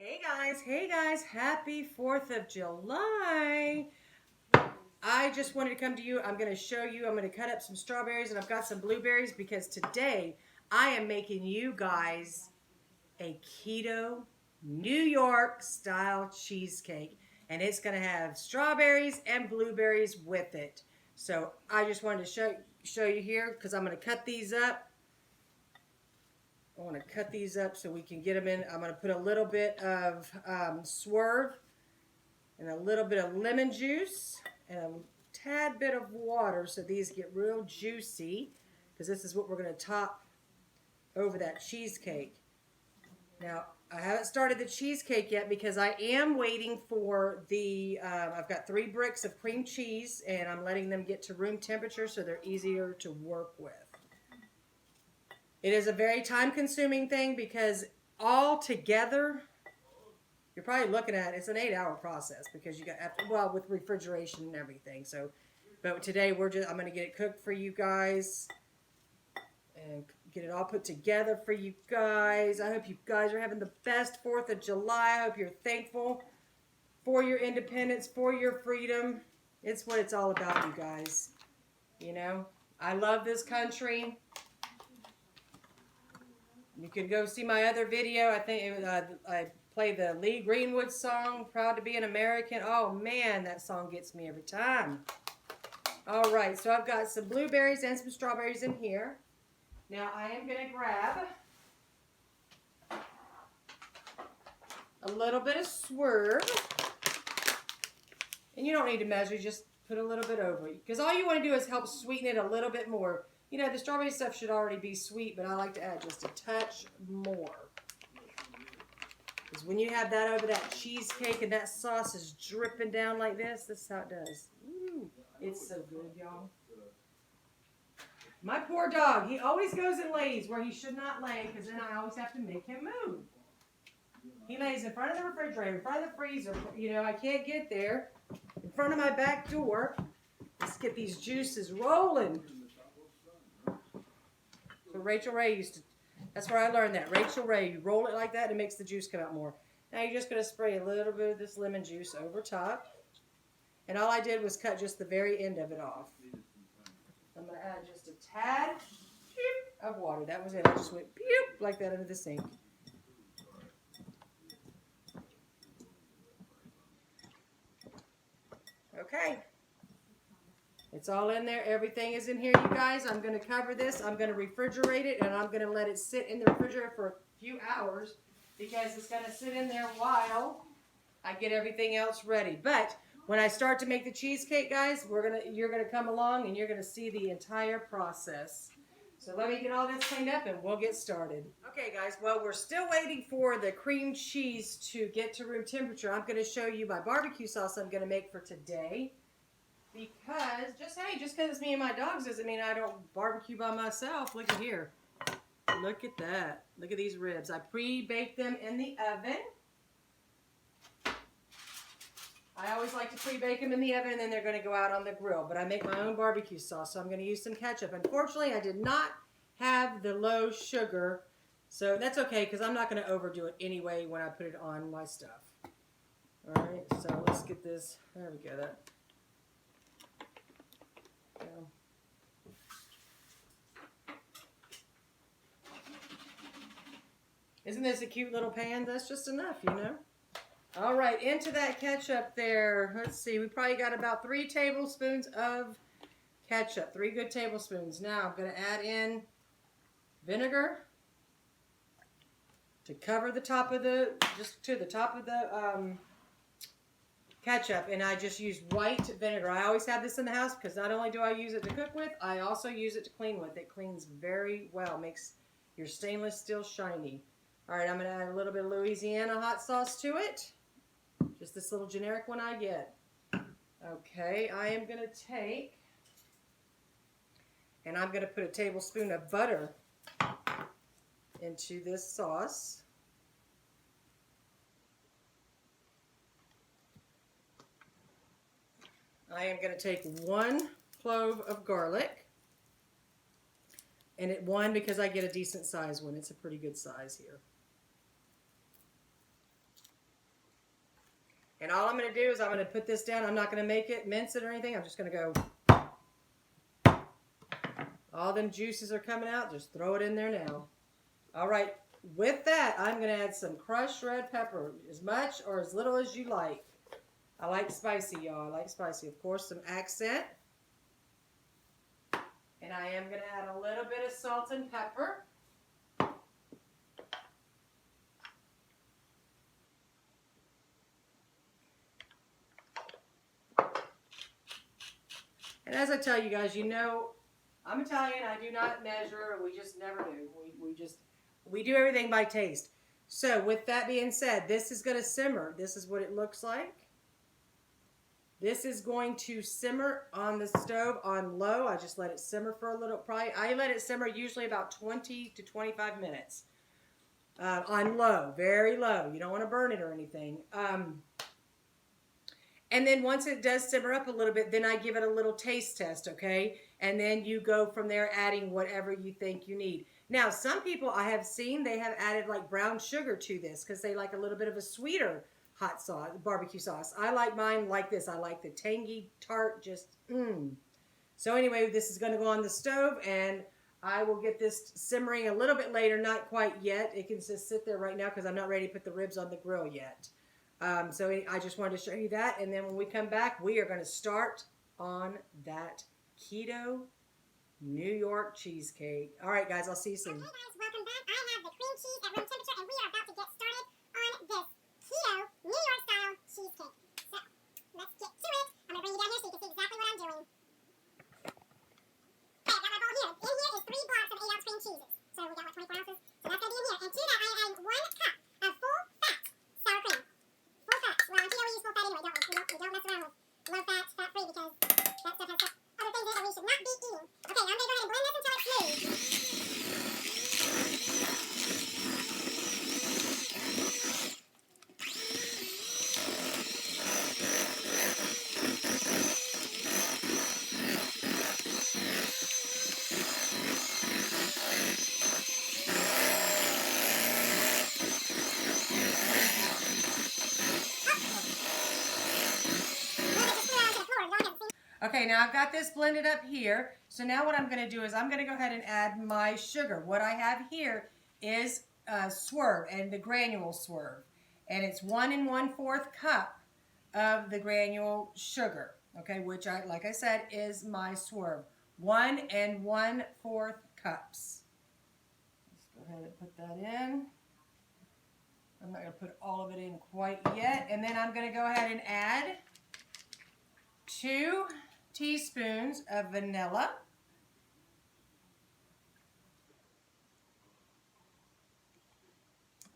Hey guys, happy 4th of July. I just wanted to come to you. I'm going to show you, I'm going to cut up some strawberries and I've got some blueberries because today I am making you guys a keto New York style cheesecake. And it's going to have strawberries and blueberries with it. So I just wanted to show you here because I'm going to cut these up. I want to cut these up so we can get them in. I'm going to put a little bit of swerve and a little bit of lemon juice and a tad bit of water so these get real juicy, because this is what we're going to top over that cheesecake. Now, I haven't started the cheesecake yet because I am waiting for the, I've got 3 bricks of cream cheese and I'm letting them get to room temperature so they're easier to work with. It is a very time-consuming thing because all together, you're probably looking at, it's an 8-hour process because you got, well, with refrigeration and everything. So, but today I'm going to get it cooked for you guys and get it all put together for you guys. I hope you guys are having the best 4th of July. I hope you're thankful for your independence, for your freedom. It's what it's all about, you guys. You know, I love this country. You can go see my other video. I think I play the Lee Greenwood song, Proud to be an American. Oh man, that song gets me every time. All right, so I've got some blueberries and some strawberries in here. Now I am going to grab a little bit of swerve. And you don't need to measure, just put a little bit over it. Because all you want to do is help sweeten it a little bit more. You know, the strawberry stuff should already be sweet, but I like to add just a touch more. Because when you have that over that cheesecake and that sauce is dripping down like this is how it does. Ooh, it's so good, y'all. My poor dog, he always goes and lays where he should not lay, because then I always have to make him move. He lays in front of the refrigerator, in front of the freezer. You know, I can't get there. In front of my back door. Let's get these juices rolling. So Rachel Ray used to, that's where I learned that. Rachel Ray, you roll it like that and it makes the juice come out more. Now you're just going to spray a little bit of this lemon juice over top. And all I did was cut just the very end of it off. I'm going to add just a tad of water. That was it. I just went like that into the sink. Okay. It's all in there. Everything is in here, you guys. I'm going to cover this. I'm going to refrigerate it, and I'm going to let it sit in the refrigerator for a few hours because it's going to sit in there while I get everything else ready. But when I start to make the cheesecake, guys, you're going to come along and you're going to see the entire process. So let me get all this cleaned up and we'll get started. Okay, guys, well, we're still waiting for the cream cheese to get to room temperature. I'm going to show you my barbecue sauce I'm going to make for today. Because, just because it's me and my dogs doesn't mean I don't barbecue by myself. Look at here. Look at that. Look at these ribs. I pre-baked them in the oven. I always like to pre-bake them in the oven and then they're going to go out on the grill. But I make my own barbecue sauce, so I'm going to use some ketchup. Unfortunately, I did not have the low sugar. So that's okay because I'm not going to overdo it anyway when I put it on my stuff. Alright, so let's get this. There we go. Isn't this a cute little pan? That's just enough, you know. All right, into that ketchup there. Let's see, we probably got about 3 tablespoons of ketchup. 3 good tablespoons. Now I'm going to add in vinegar to cover the top of the, just to the top of the ketchup. And I just use white vinegar. I always have this in the house because not only do I use it to cook with, I also use it to clean with. It cleans very well. Makes your stainless steel shiny. All right, I'm going to add a little bit of Louisiana hot sauce to it. Just this little generic one I get. Okay, I am going to take, and I'm going to put a tablespoon of butter into this sauce. I am going to take 1 clove of garlic. And one because I get a decent size one. It's a pretty good size here. And all I'm going to do is I'm going to put this down. I'm not going to make it, mince it or anything. I'm just going to go. All them juices are coming out. Just throw it in there now. All right. With that, I'm going to add some crushed red pepper, as much or as little as you like. I like spicy, y'all. I like spicy. Of course, some accent. And I am going to add a little bit of salt and pepper. And as I tell you guys, you know, I'm Italian. I do not measure. We just never do. We do everything by taste. So with that being said, this is going to simmer. This is what it looks like. This is going to simmer on the stove on low. I just let it simmer for a little. I let it simmer usually about 20 to 25 minutes on low, very low. You don't want to burn it or anything. And then once it does simmer up a little bit, then I give it a little taste test, okay? And then you go from there adding whatever you think you need. Now, some people I have seen, they have added like brown sugar to this because they like a little bit of a sweeter hot sauce, barbecue sauce. I like mine like this. I like the tangy, tart, just So anyway, this is going to go on the stove, and I will get this simmering a little bit later, not quite yet. It can just sit there right now because I'm not ready to put the ribs on the grill yet. So I just wanted to show you that, and then when we come back, we are going to start on that keto New York cheesecake. All right, guys, I'll see you soon. Hey guys, welcome back. I have the cream cheese at room temperature, and we are about to get started on this keto New York style cheesecake. So let's get to it. I'm going to bring you down here so you can see exactly what I'm doing. Okay, I've got my bowl here. In here is 3 blocks of 8-ounce cream cheeses. So we got what, 24 ounces? So that's going to be in here. And to that, I am adding 1 cup of full fat sour cream. Full fat. Well, on keto we use full fat anyway, don't we? We don't mess around with low fat, fat free, because that stuff has other things in it that we should not be eating. Okay, now I'm going to go ahead and blend this until it's smooth. Okay, now I've got this blended up here. So now what I'm going to do is I'm going to go ahead and add my sugar. What I have here is Swerve, and the granule Swerve. And it's 1 1/4 cup of the granule sugar, okay, which, like I said, is my Swerve. 1 1/4 cups. Let's go ahead and put that in. I'm not going to put all of it in quite yet. And then I'm going to go ahead and add 2 teaspoons of vanilla.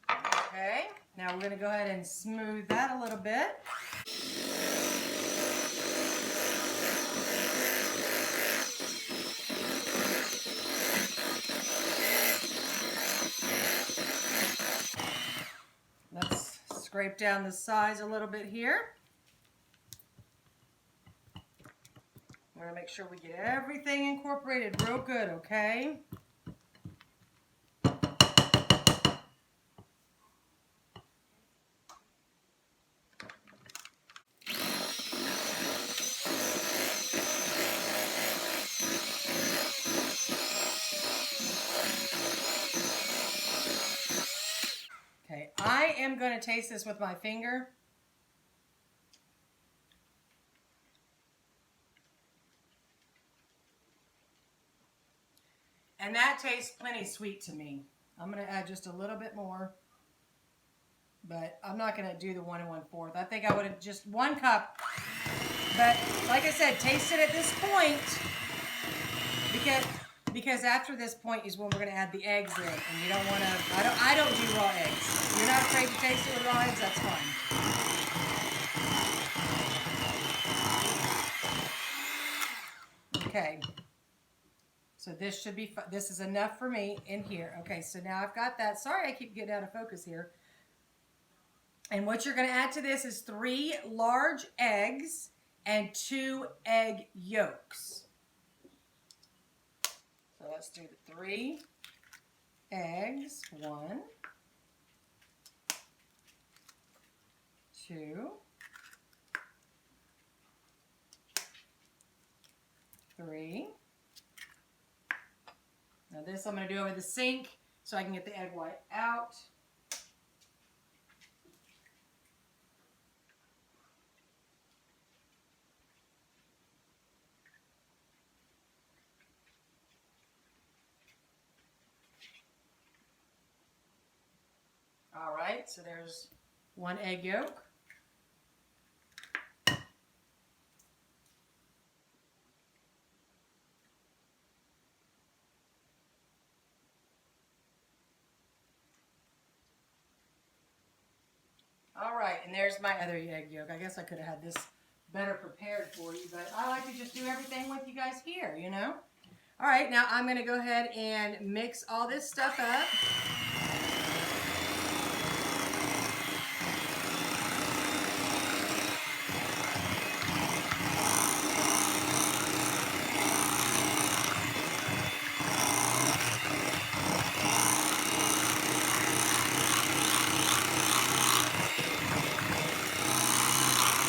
Okay, now we're going to go ahead and smooth that a little bit. Let's scrape down the sides a little bit here. We're going to make sure we get everything incorporated real good, okay? Okay, I am going to taste this with my finger. And that tastes plenty sweet to me. I'm going to add just a little bit more. But I'm not going to do the 1 1/4. I think I would have just 1 cup. But like I said, taste it at this point. Because after this point is when we're going to add the eggs in. And you don't want to, I don't do raw eggs. If you're not afraid to taste it with raw eggs, that's fine. Okay. So this should be, this is enough for me in here. Okay, so now I've got that. Sorry, I keep getting out of focus here. And what you're going to add to this is 3 large eggs and 2 egg yolks. So let's do the 3 eggs. 1, 2, Now this I'm going to do over the sink so I can get the egg white out. All right, so there's one egg yolk. All right, and there's my other egg yolk. I guess I could have had this better prepared for you, but I like to just do everything with you guys here, you know? All right, now I'm going to go ahead and mix all this stuff up.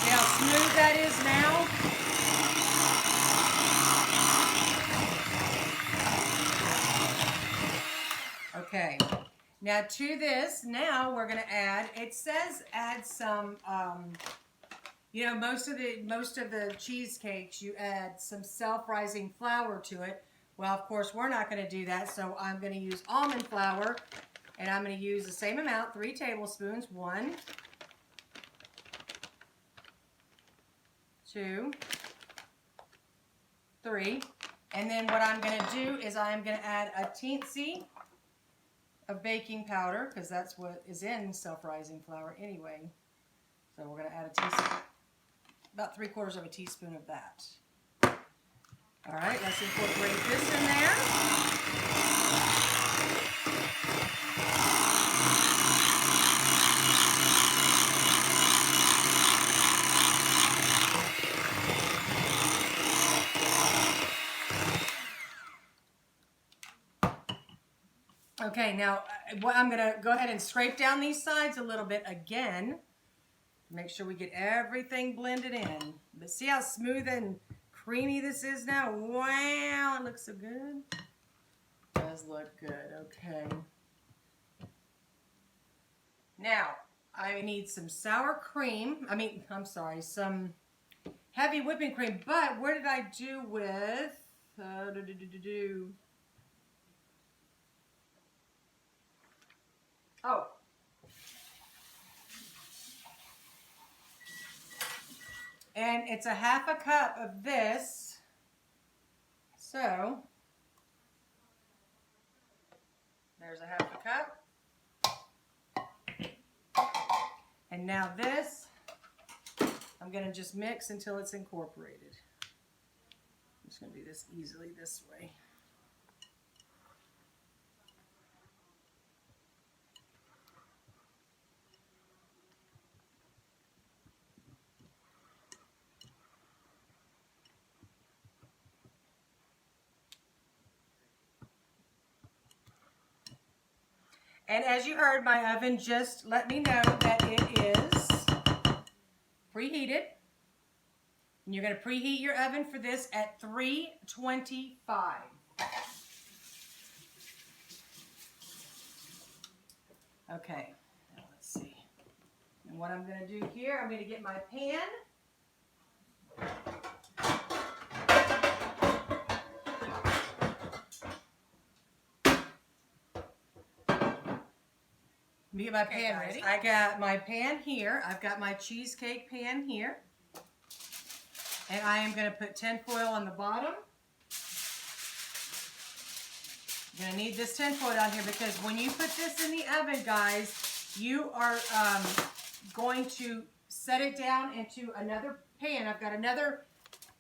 See how smooth that is now? Okay, now to this, now we're going to add, it says add some, you know, most of the cheesecakes, you add some self-rising flour to it. Well, of course, we're not going to do that, so I'm going to use almond flour, and I'm going to use the same amount, 3 tablespoons, 1, 2, 3, and then what I'm going to do is I'm going to add a teensy of baking powder, because that's what is in self-rising flour anyway. So we're going to add a teaspoon, about 3/4 of a teaspoon of that. All right, let's incorporate this in there. Okay, now I'm going to go ahead and scrape down these sides a little bit again. Make sure we get everything blended in. But see how smooth and creamy this is now? Wow, it looks so good. It does look good, okay. Now, I need some sour cream. I'm sorry, some heavy whipping cream. But what did I do with... Oh. And it's a 1/2 cup of this. So, there's a 1/2 cup. And now this, I'm going to just mix until it's incorporated. I'm just going to do this easily this way. And as you heard, my oven just let me know that it is preheated. And you're going to preheat your oven for this at 325. Okay, now let's see. And what I'm going to do here, I'm going to get my pan. Let me get my pan ready. I got my pan here. I've got my cheesecake pan here. And I am going to put tinfoil on the bottom. You're going to need this tinfoil down here because when you put this in the oven, guys, you are going to set it down into another pan. I've got another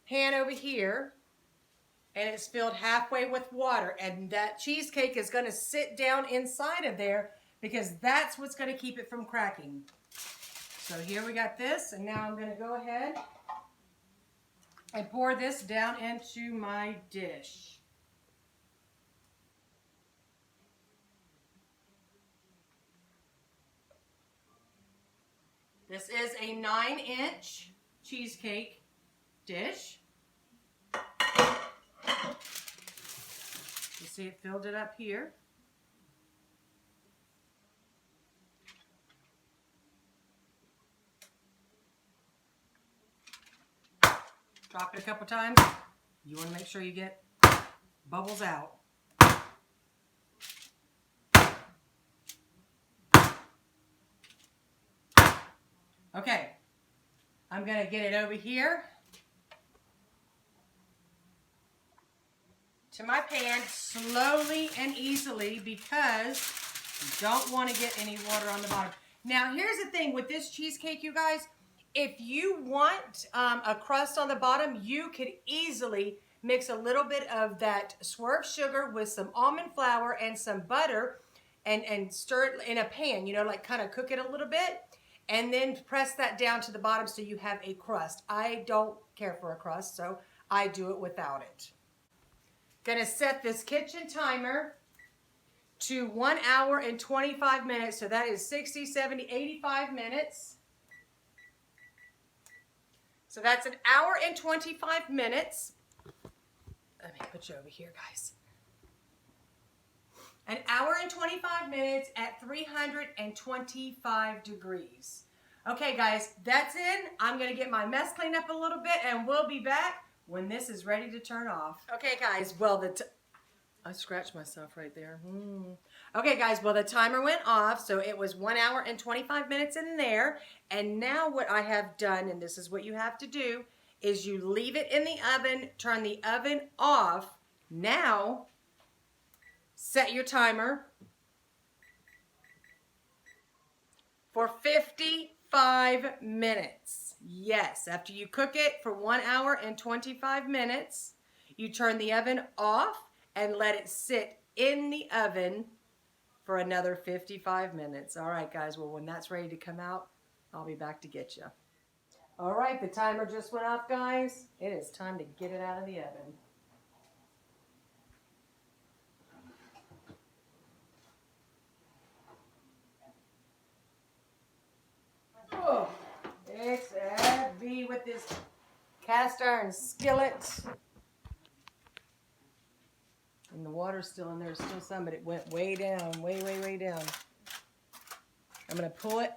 pan over here. And it's filled halfway with water. And that cheesecake is going to sit down inside of there because that's what's going to keep it from cracking. So here we got this, and now I'm going to go ahead and pour this down into my dish. This is a 9-inch cheesecake dish. You see it filled it up here. Drop it a couple times. You want to make sure you get bubbles out. Okay, I'm going to get it over here to my pan slowly and easily because you don't want to get any water on the bottom. Now, here's the thing with this cheesecake, you guys. If you want a crust on the bottom, you could easily mix a little bit of that swerve sugar with some almond flour and some butter and stir it in a pan, you know, like kind of cook it a little bit and then press that down to the bottom so you have a crust. I don't care for a crust, so I do it without it. Gonna set this kitchen timer to 1 hour and 25 minutes. So that is 60, 70, 85 minutes. So that's an hour and 25 minutes. Let me put you over here, guys. An hour and 25 minutes at 325 degrees. Okay, guys, that's in. I'm going to get my mess cleaned up a little bit, and we'll be back when this is ready to turn off. Okay, guys, well, I scratched myself right there. Okay, guys, well, the timer went off, so it was 1 hour and 25 minutes in there. And now what I have done, and this is what you have to do, is you leave it in the oven, turn the oven off. Now, set your timer for 55 minutes. Yes, after you cook it for 1 hour and 25 minutes, you turn the oven off and let it sit in the oven for another 55 minutes. All right, guys, well, when that's ready to come out, I'll be back to get you. All right, the timer just went off, guys. It is time to get it out of the oven. Oh, it's heavy with this cast iron skillet. And the water's still in there, still some, but it went way down, way down. I'm going to pull it.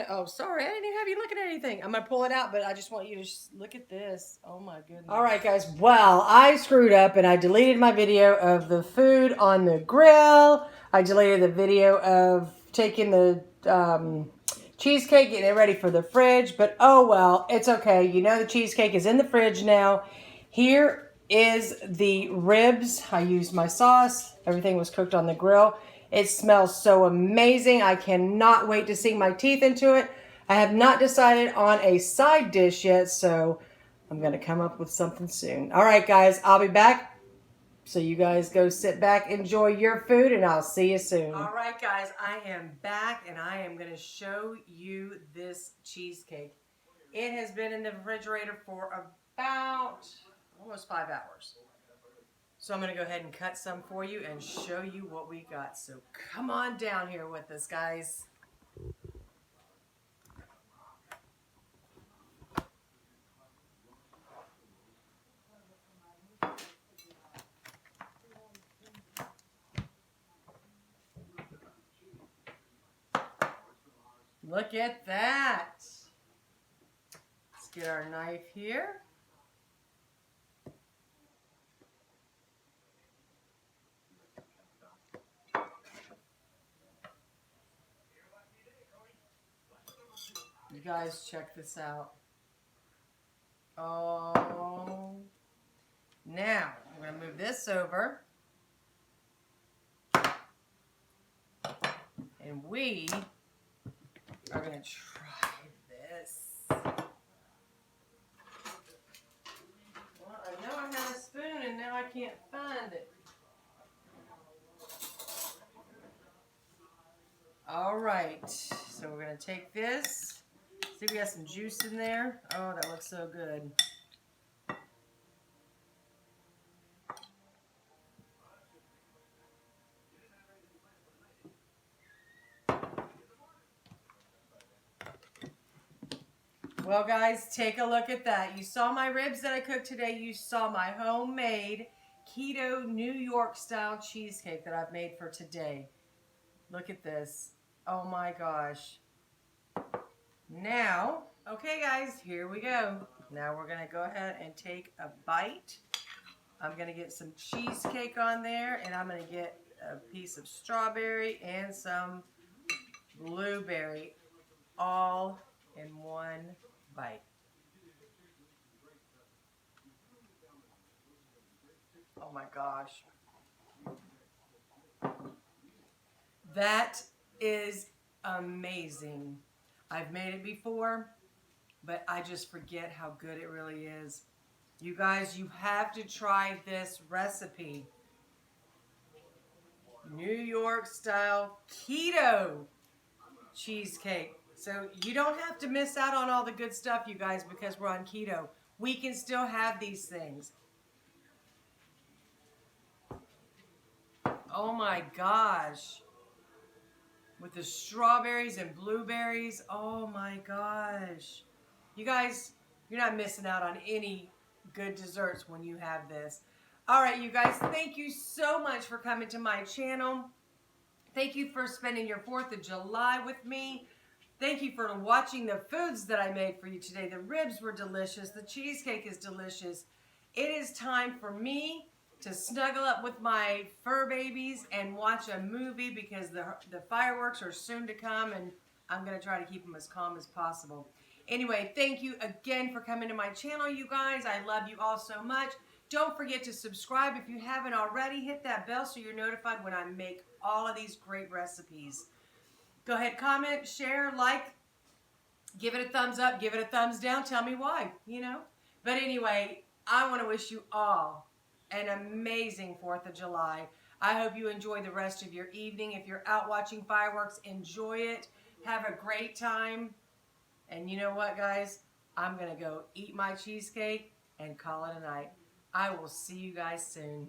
Oh, sorry, I didn't even have you looking at anything. I'm going to pull it out, but I just want you to just look at this. Oh, my goodness. All right, guys. Well, I screwed up, and I deleted my video of the food on the grill. I deleted the video of taking the cheesecake, getting it ready for the fridge. But, oh, well, it's okay. You know the cheesecake is in the fridge now. Here is the ribs. I used my sauce. Everything was cooked on the grill. It smells so amazing. I cannot wait to sink my teeth into it. I have not decided on a side dish yet, so I'm going to come up with something soon. All right, guys, I'll be back. So you guys go sit back, enjoy your food, and I'll see you soon. All right, guys, I am back, and I am going to show you this cheesecake. It has been in the refrigerator for about almost 5 hours. So I'm going to go ahead and cut some for you and show you what we got. So come on down here with us, guys. Look at that. Let's get our knife here. You guys check this out. Oh. Now, I'm going to move this over. And we are going to try this. Well, I know I had a spoon and now I can't find it. All right, so we're going to take this. See, we got some juice in there. Oh, that looks so good. Well, guys, take a look at that. You saw my ribs that I cooked today. You saw my homemade keto New York style cheesecake that I've made for today. Look at this. Oh my gosh. Now, okay guys, here we go. Now we're gonna go ahead and take a bite. I'm gonna get some cheesecake on there, and I'm gonna get a piece of strawberry and some blueberry all in one bite. Oh my gosh. That is amazing. I've made it before, but I just forget how good it really is. You guys, you have to try this recipe. New York style keto cheesecake. So you don't have to miss out on all the good stuff, you guys, because we're on keto. We can still have these things. Oh my gosh. With the strawberries and blueberries. Oh my gosh. You guys, you're not missing out on any good desserts when you have this. All right, you guys, thank you so much for coming to my channel. Thank you for spending your 4th of July with me. Thank you for watching the foods that I made for you today. The ribs were delicious. The cheesecake is delicious. It is time for me to snuggle up with my fur babies and watch a movie because the fireworks are soon to come, and I'm going to try to keep them as calm as possible. Anyway, thank you again for coming to my channel, you guys. I love you all so much. Don't forget to subscribe if you haven't already. Hit that bell so you're notified when I make all of these great recipes. Go ahead, comment, share, like, give it a thumbs up, give it a thumbs down. Tell me why, you know. But anyway, I want to wish you all an amazing 4th of July. I hope you enjoy the rest of your evening. If you're out watching fireworks, enjoy it. Have a great time. And you know what, guys? I'm going to go eat my cheesecake and call it a night. I will see you guys soon.